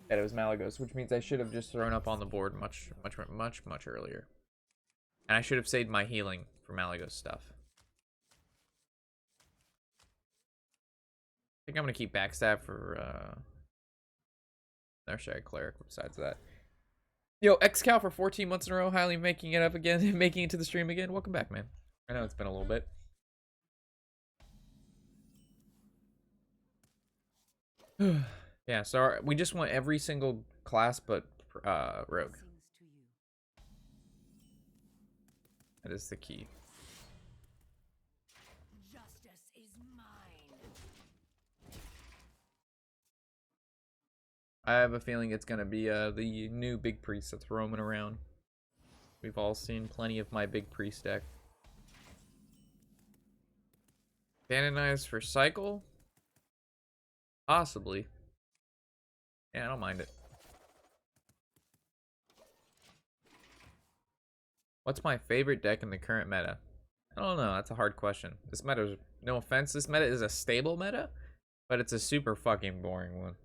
that it was Malagos, which means I should have just thrown up on the board much earlier. And I should have saved my healing for Malagos stuff. I think I'm gonna keep backstab for Nursery Cleric besides that. Yo, XCal for 14 months in a row, highly making it up again, making it to the stream again. Welcome back, man. I know it's been a little bit. Yeah, so we just want every single class but rogue. That is the key. Justice is mine. I have a feeling it's gonna be the new big priest that's roaming around. We've all seen plenty of my big priest deck. Canonize for cycle? Possibly. Yeah, I don't mind it. What's my favorite deck in the current meta? I don't know. That's a hard question. This meta is, no offense, this meta is a stable meta, but it's a super fucking boring one.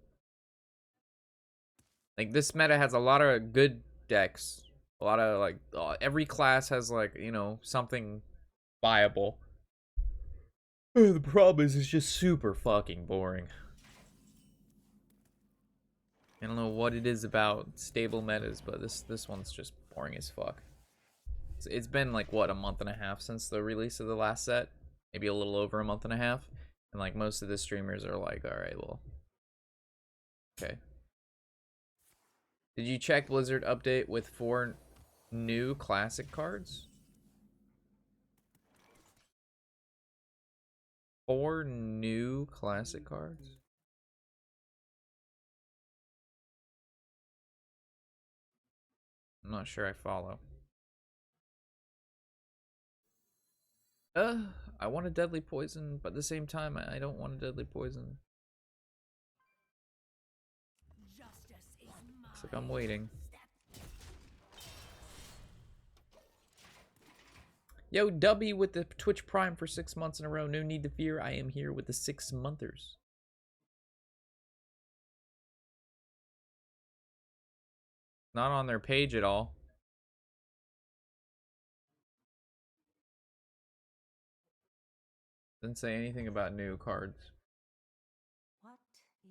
Like, this meta has a lot of good decks. A lot of, like, every class has, like, you know, something viable. The problem is it's just super fucking boring. I don't know what it is about stable metas, but this one's just boring as fuck. It's been like, what, a month and a half since the release of the last set? Maybe a little over a month and a half. And like, most of the streamers are like, alright, well, okay. Did you check Blizzard update with 4 new classic cards? 4 new classic cards? I'm not sure I follow. I want a deadly poison, but at the same time, I don't want a deadly poison. Looks like I'm waiting. Yo, Dubby with the Twitch Prime for 6 months in a row. No need to fear. I am here with the 6-monthers. Not on their page at all. Didn't say anything about new cards. What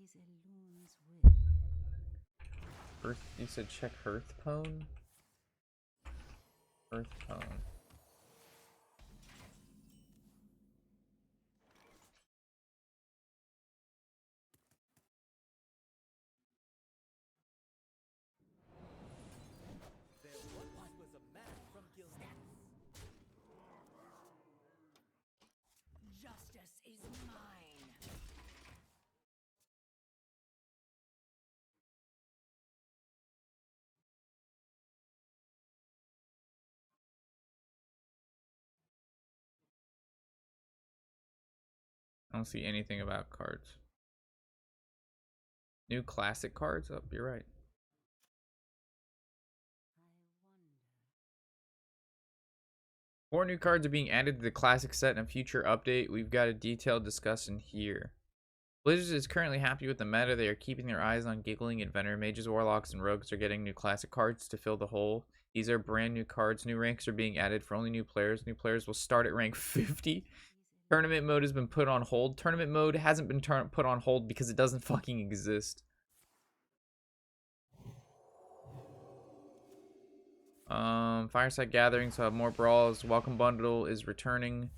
is a loon's will? Earth, you said check Hearthstone? Hearthstone. Justice is mine. I don't see anything about cards. New classic cards? Oh, you're right. I 4 new cards are being added to the classic set in a future update. We've got a detailed discussion here. Blizzard is currently happy with the meta. They are keeping their eyes on Giggling Inventor. Mages, Warlocks, and Rogues are getting new classic cards to fill the hole. These are brand new cards. New ranks are being added for only new players. New players will start at rank 50. Tournament mode has been put on hold. Tournament mode hasn't been put on hold because it doesn't fucking exist. Fireside Gatherings will have more brawls. Welcome Bundle is returning,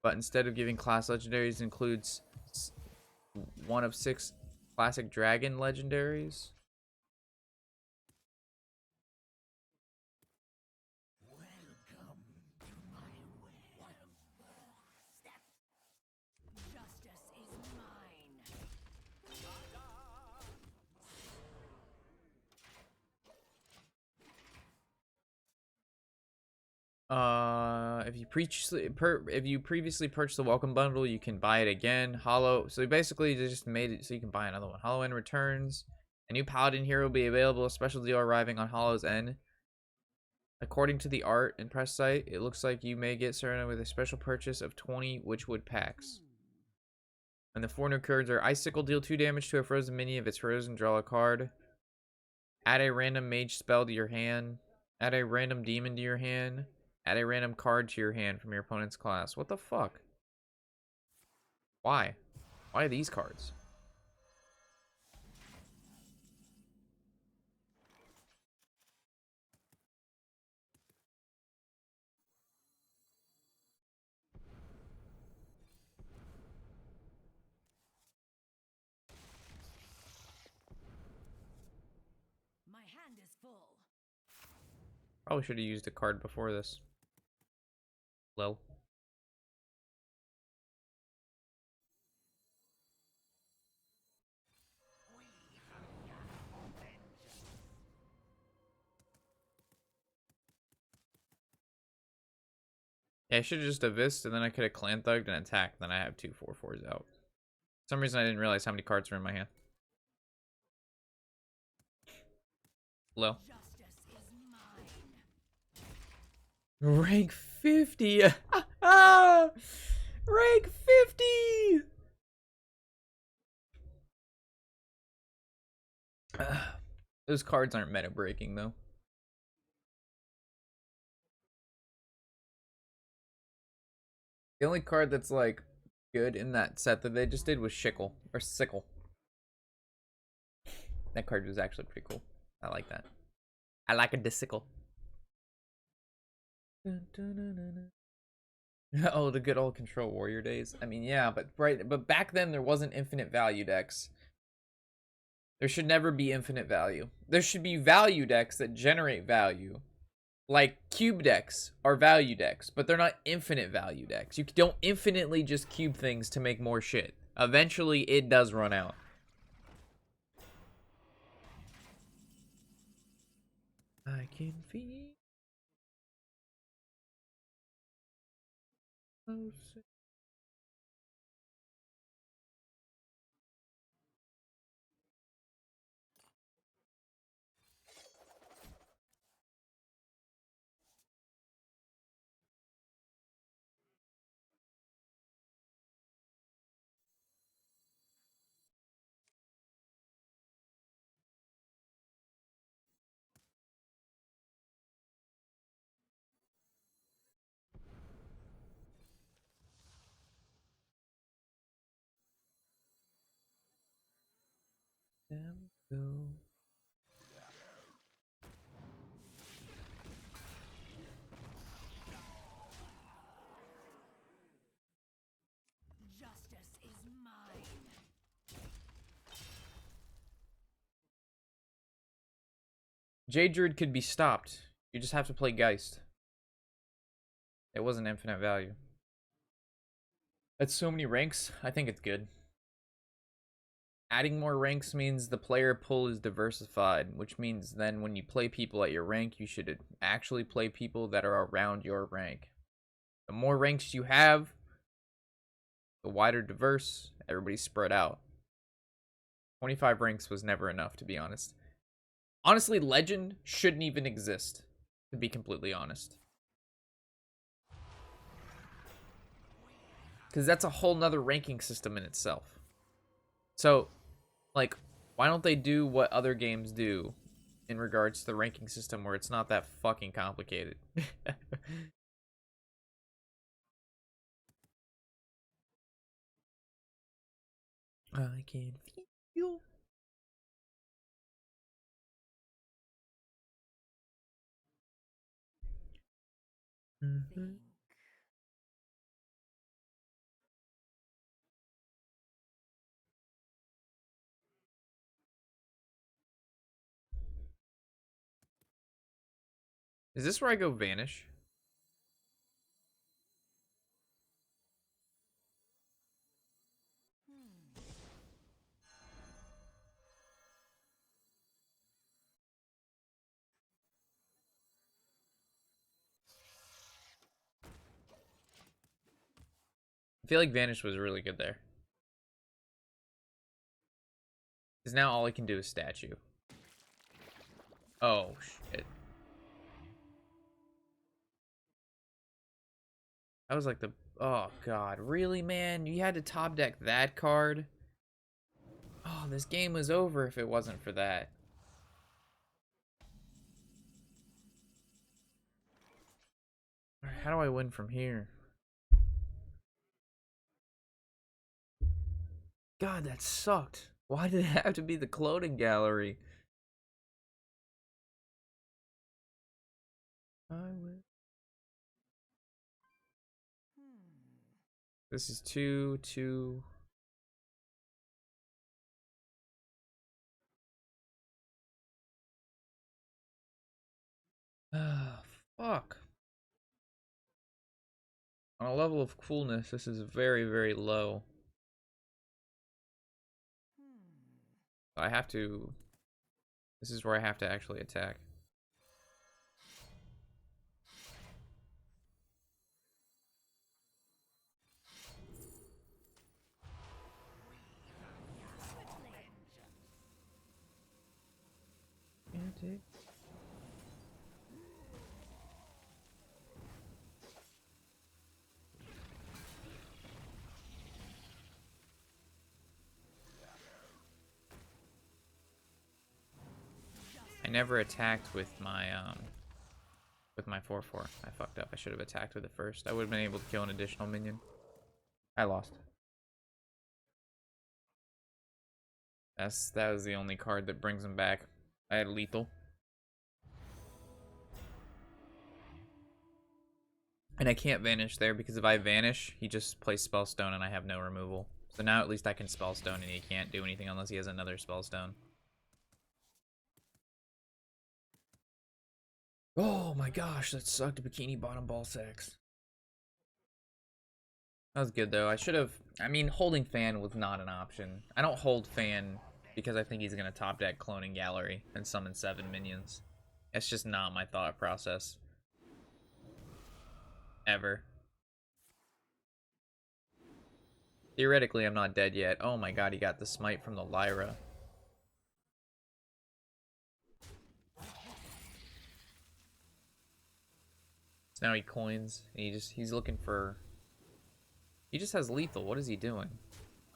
but instead of giving class legendaries, includes 1 of 6 classic dragon legendaries. Justice is mine. If you previously purchased the welcome bundle, you can buy it again. Hollow, so basically they just made it so you can buy another one. Hollow End returns. A new paladin hero will be available. A special deal arriving on Hollow's End. According to the art and press site, it looks like you may get started with a special purchase of 20 Witchwood packs. And the 4 new cards are Icicle, deal 2 damage to a frozen minion. If it's frozen, draw a card. Add a random mage spell to your hand. Add a random demon to your hand. Add a random card to your hand from your opponent's class. What the fuck? Why? Why these cards? My hand is full. Probably should have used a card before this. Lol. Yeah, I should have just avist, and then I could have clan thugged and attacked. Then I have 2/4/4s out. For some reason I didn't realize how many cards were in my hand. Low. Justice is mine. Rank 50! Rank 50! Those cards aren't meta breaking though. The only card that's like good in that set that they just did was Sickle or Sickle. That card was actually pretty cool. I like that. I like a sickle. Oh, the good old Control Warrior days. I mean, yeah, but back then there wasn't infinite value decks. There should never be infinite value. There should be value decks that generate value. Like cube decks are value decks, but they're not infinite value decks. You don't infinitely just cube things to make more shit. Eventually it does run out. I can feel closer. Them go. Justice is mine. Jade Druid could be stopped. You just have to play Geist. It wasn't infinite value. That's so many ranks. I think it's good. Adding more ranks means the player pool is diversified, which means then when you play people at your rank, you should actually play people that are around your rank. The more ranks you have, the wider diverse, everybody's spread out. 25 ranks was never enough, to be honest. Honestly, Legend shouldn't even exist, to be completely honest. Because that's a whole nother ranking system in itself. So, like, why don't they do what other games do in regards to the ranking system where it's not that fucking complicated? I can feel. Think. Is this where I go vanish? I feel like vanish was really good there. Because now all I can do is statue. Oh, shit. That was like the... Oh, God. Really, man? You had to top deck that card? Oh, this game was over if it wasn't for that. How do I win from here? God, that sucked. Why did it have to be the clothing gallery? This is 2-2. Ah, fuck. On a level of coolness, this is very, very low. I have to... This is where I have to actually attack. I never attacked with my 4/4. I fucked up. I should have attacked with it first. I would have been able to kill an additional minion. I lost. That was the only card that brings him back. I had lethal. And I can't vanish there because if I vanish, he just plays Spellstone and I have no removal. So now at least I can Spellstone and he can't do anything unless he has another Spellstone. Oh my gosh, that sucked. Bikini bottom ball sacks. That was good though. I mean, holding Fan was not an option. I don't hold Fan because I think he's going to top deck Cloning Gallery and summon 7 minions. That's just not my thought process. Ever. Theoretically, I'm not dead yet. Oh my god, he got the smite from the Lyra. So now he coins. And he's looking for... He just has lethal. What is he doing?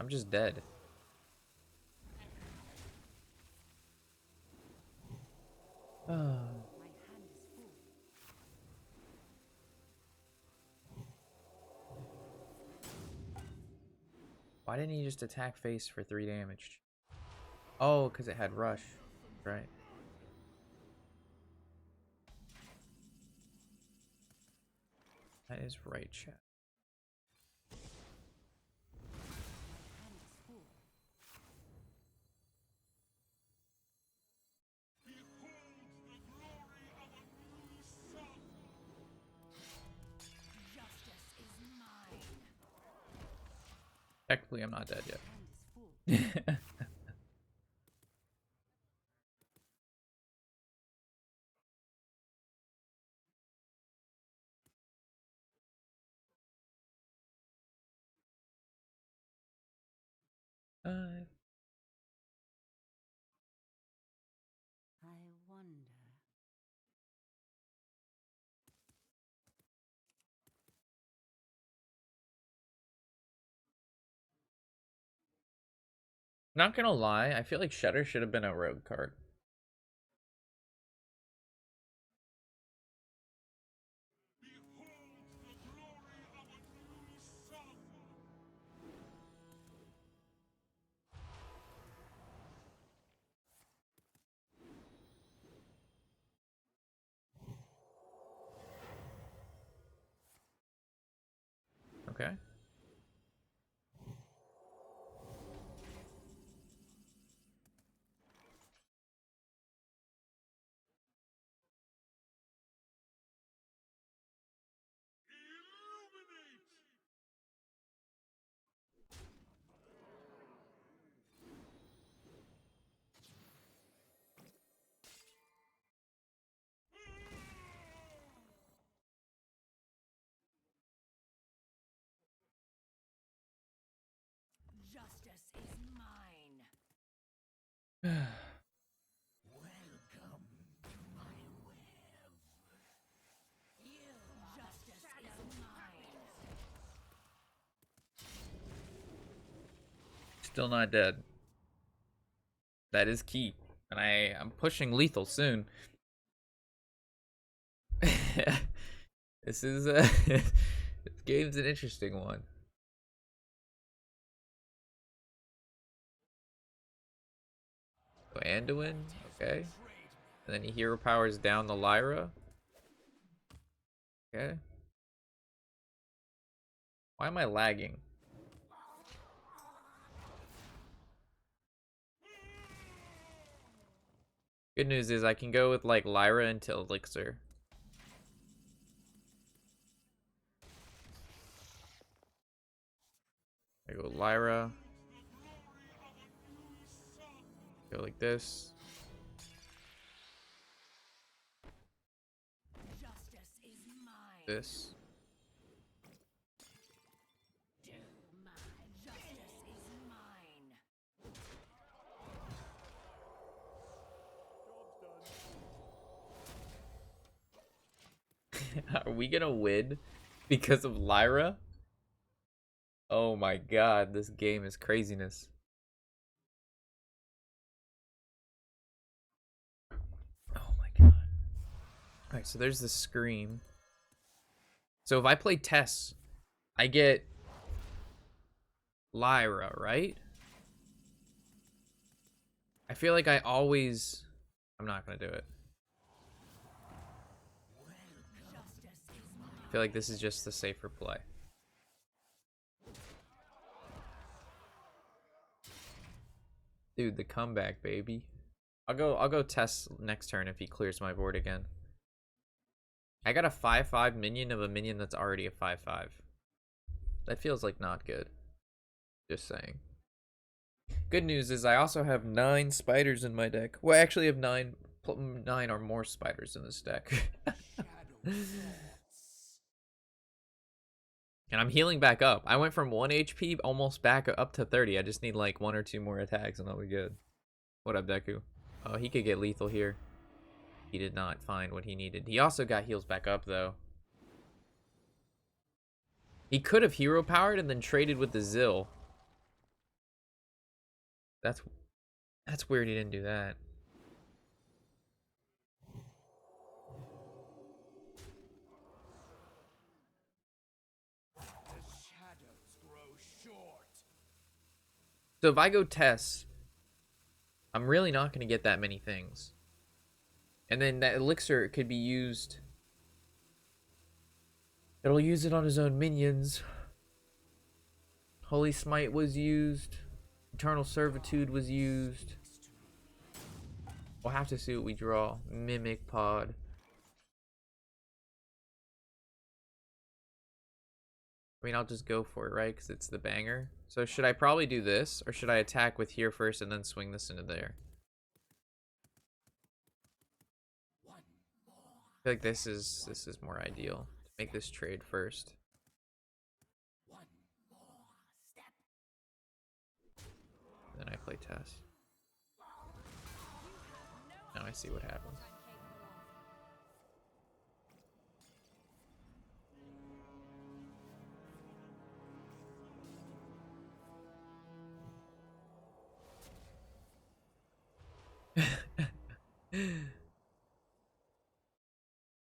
I'm just dead. Why didn't he just attack face for 3 damage? Oh, because it had rush. Right. That is right, chat. Technically, I'm not dead yet. I wonder. Not gonna lie, I feel like Shudder should have been a rogue card. Okay. Justice is mine. Welcome to my web. Justice is mine. Still not dead. That is key. And I'm pushing lethal soon. This is this game's an interesting one. So Anduin, okay. And then he hero powers down the Lyra. Okay. Why am I lagging? Good news is I can go with like Lyra into Elixir. I go Lyra. Go like this. Justice is mine. This. My justice is mine. Are we gonna win because of Lyra? Oh my god, this game is craziness. Oh my god. Alright, so there's the Scream. So if I play Tess, I get Lyra, right? I feel like I always... I'm not gonna do it. Justice is mine. I feel like this is just the safer play. Dude, the comeback, baby. I'll go Tess next turn if he clears my board again. I got a 5/5 minion of a minion that's already a 5/5. That feels like not good. Just saying. Good news is I also have 9 spiders in my deck. Well, I actually have 9 or more spiders in this deck. And I'm healing back up. I went from 1 HP almost back up to 30. I just need like 1 or 2 more attacks and I'll be good. What up, Deku? Oh, he could get lethal here. He did not find what he needed. He also got heals back up, though. He could have hero powered and then traded with the Zill. That's weird he didn't do that. So if I go Tess, I'm really not going to get that many things. And then that elixir could be used. It'll use it on his own minions. Holy Smite was used. Eternal Servitude was used. We'll have to see what we draw. Mimic Pod. I mean, I'll just go for it, right? Because it's the banger. So should I probably do this? Or should I attack with here first and then swing this into there? I feel like this is more ideal. Make this trade first. Then I play Tess. Now I see what happens.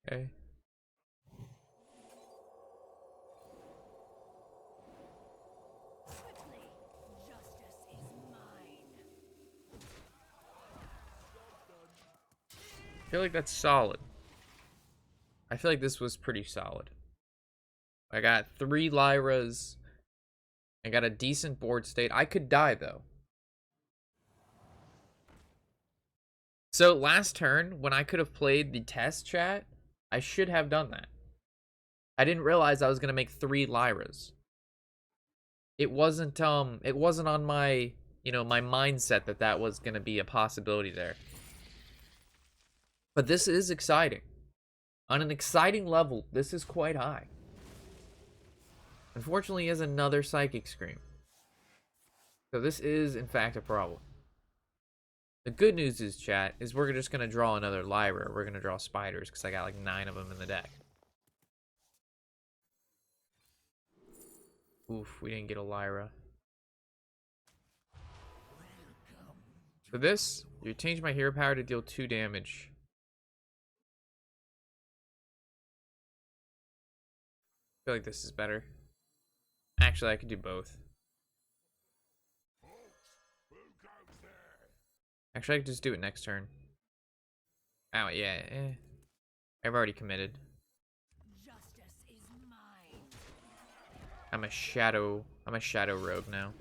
Okay. Quickly, justice is mine. I feel like that's solid. I feel like this was pretty solid. I got 3 Lyras. I got a decent board state. I could die, though. So last turn, when I could have played the test chat, I should have done that. I didn't realize I was going to make 3 Lyras. It wasn't on my, my mindset that was going to be a possibility there. But this is exciting. On an exciting level, this is quite high. Unfortunately, he has another Psychic Scream. So this is, in fact, a problem. The good news is, chat, is we're just going to draw another Lyra. We're going to draw spiders, because I got like 9 of them in the deck. Oof, we didn't get a Lyra. For this, you change my hero power to deal 2 damage. feel like this is better. Actually, I could do both. Actually, I could just do it next turn. Oh, yeah. I've already committed. Justice is mine. I'm a shadow rogue now.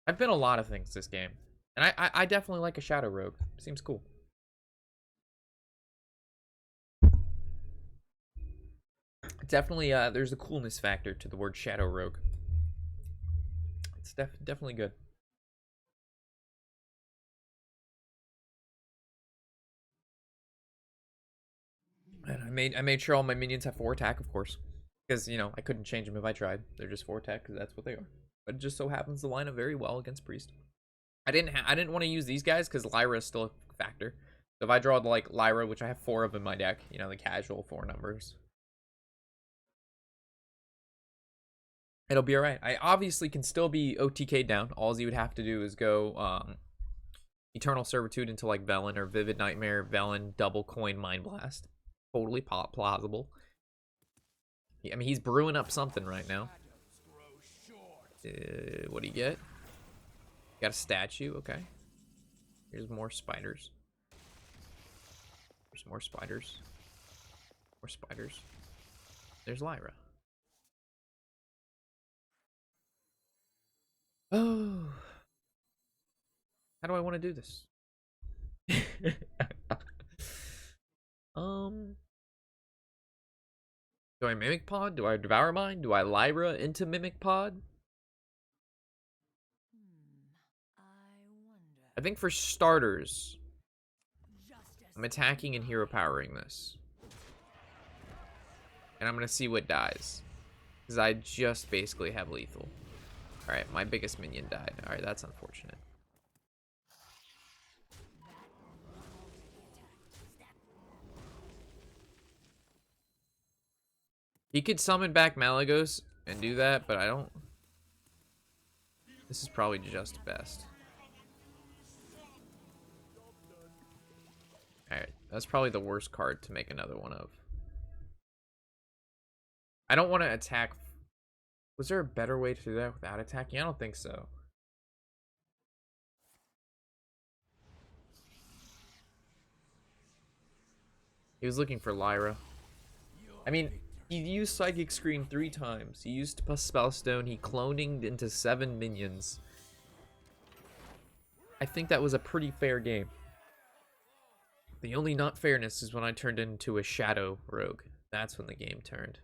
I've been a lot of things this game. And I definitely like a shadow rogue. Seems cool. Definitely, there's a coolness factor to the word shadow rogue. It's definitely good. And I made sure all my minions have 4 attack, of course, because you know I couldn't change them if I tried. They're just 4 attack because that's what they are. But it just so happens to line up very well against priest. I didn't want to use these guys because Lyra is still a factor. So if I draw like Lyra, which I have 4 of in my deck, you know, the casual 4 numbers, it'll be alright. I obviously can still be OTK down. All you would have to do is go Eternal Servitude into like Velen or Vivid Nightmare, Velen, double coin Mind Blast. Totally plausible. I mean, he's brewing up something right now. What do you get? Got a statue, okay. Here's more spiders. There's more spiders. More spiders. There's Lyra. Oh. How do I want to do this? Do I Mimic Pod? Do I Devour Mine? Do I Lyra into Mimic Pod? I wonder. I think for starters, Justice I'm attacking and hero powering this. And I'm going to see what dies. Because I just basically have lethal. Alright, my biggest minion died. Alright, that's unfortunate. He could summon back Malagos and do that, but I don't. This is probably just best. Alright, that's probably the worst card to make another one of. I don't want to attack. Was there a better way to do that without attacking? I don't think so. He was looking for Lyra. I mean, he used Psychic Screen 3 times. He used Spellstone. He cloning into 7 minions. I think that was a pretty fair game. The only not fairness is when I turned into a Shadow Rogue. That's when the game turned.